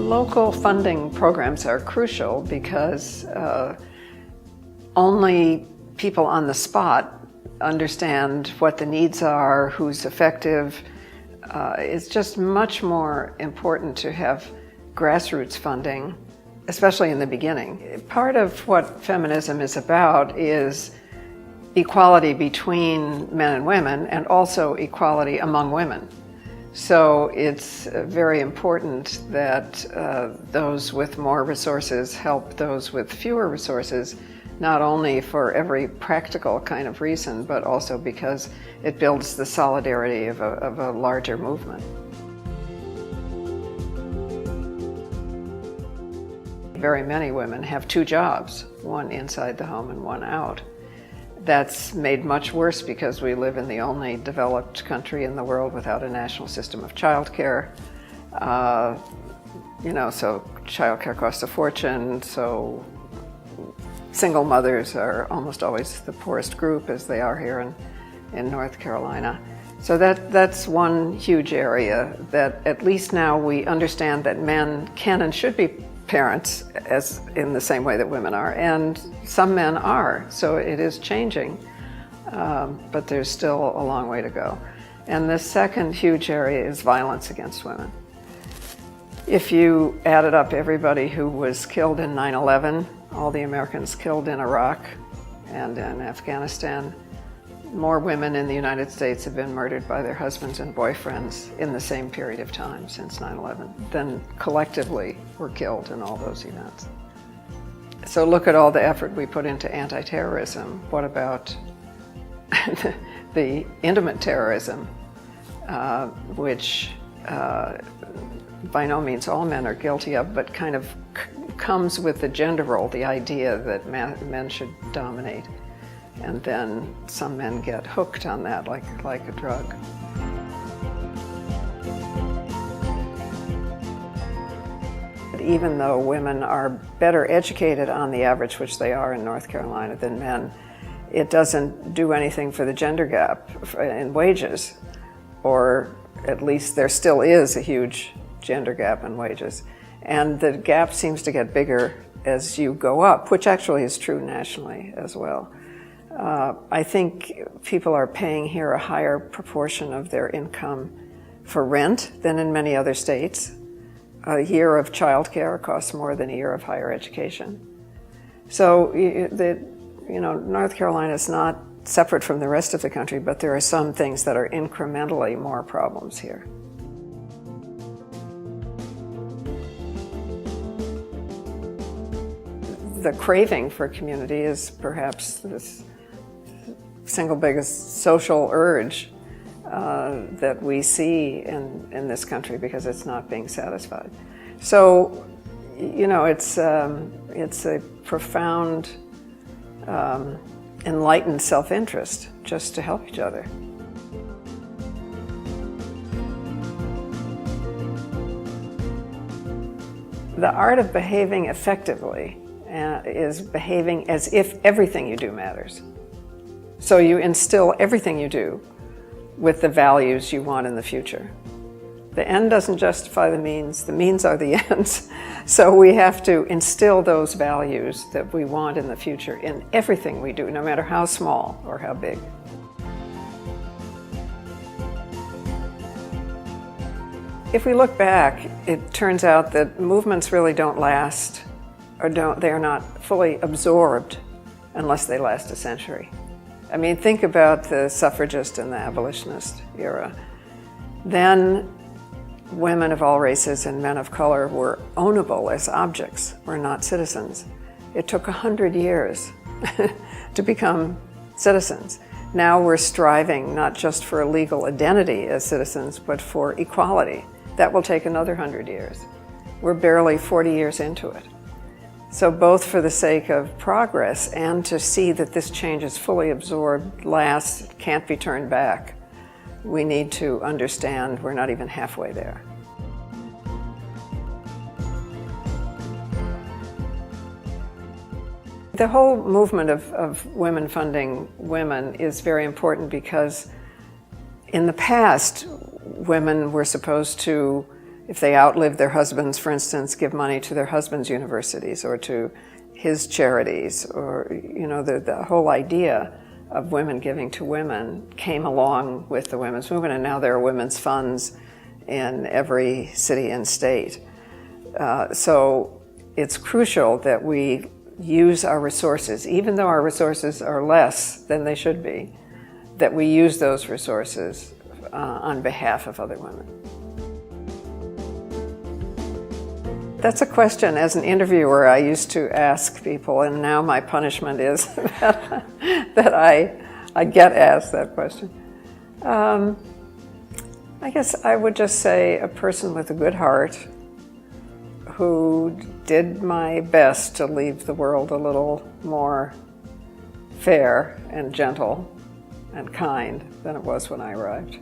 Local funding programs are crucial because only people on the spot understand what the needs are, who's effective. It's just much more important to have grassroots funding, especially in the beginning. Part of what feminism is about is equality between men and women, and also equality among women. So it's very important that those with more resources help those with fewer resources, not only for every practical kind of reason, but also because it builds the solidarity of a larger movement. Very many women have two jobs, one inside the home and one out. That's made much worse because we live in the only developed country in the world without a national system of childcare. So childcare costs a fortune, so single mothers are almost always the poorest group, as they are here in North Carolina. So that's one huge area that at least now we understand that men can and should be parents as in the same way that women are, and some men are, so it is changing, but there's still a long way to go. And the second huge area is violence against women. If you added up everybody who was killed in 9/11, all the Americans killed in Iraq and in Afghanistan, more women in the United States have been murdered by their husbands and boyfriends in the same period of time since 9/11 than collectively were killed in all those events. So look at all the effort we put into anti-terrorism. What about the intimate terrorism, which by no means all men are guilty of, but kind of comes with the gender role, the idea that men should dominate. And then some men get hooked on that like a drug. Even though women are better educated on the average, which they are in North Carolina, than men, it doesn't do anything for the gender gap in wages, or at least there still is a huge gender gap in wages. And the gap seems to get bigger as you go up, which actually is true nationally as well. I think people are paying here a higher proportion of their income for rent than in many other states. A year of childcare costs more than a year of higher education. So North Carolina is not separate from the rest of the country, but there are some things that are incrementally more problems here. The craving for community is perhaps this single biggest social urge that we see in this country because it's not being satisfied. So, it's a profound, enlightened self-interest just to help each other. The art of behaving effectively is behaving as if everything you do matters. So you instill everything you do with the values you want in the future. The end doesn't justify the means are the ends. So we have to instill those values that we want in the future in everything we do, no matter how small or how big. If we look back, it turns out that movements really don't last, or they are not fully absorbed unless they last a century. I mean, think about the suffragist and the abolitionist era. Then women of all races and men of color were ownable as objects, were not citizens. It took 100 years to become citizens. Now we're striving not just for a legal identity as citizens, but for equality. That will take another 100 years. We're barely 40 years into it. So both for the sake of progress and to see that this change is fully absorbed, lasts, can't be turned back, we need to understand we're not even halfway there. The whole movement of women funding women is very important because in the past, women were supposed to if they outlive their husbands, for instance, give money to their husbands' universities or to his charities, or, you know, the whole idea of women giving to women came along with the women's movement, and now there are women's funds in every city and state. So it's crucial that we use our resources, even though our resources are less than they should be, that we use those resources on behalf of other women. That's a question, as an interviewer, I used to ask people, and now my punishment is that I get asked that question. I guess I would just say a person with a good heart who did my best to leave the world a little more fair and gentle and kind than it was when I arrived.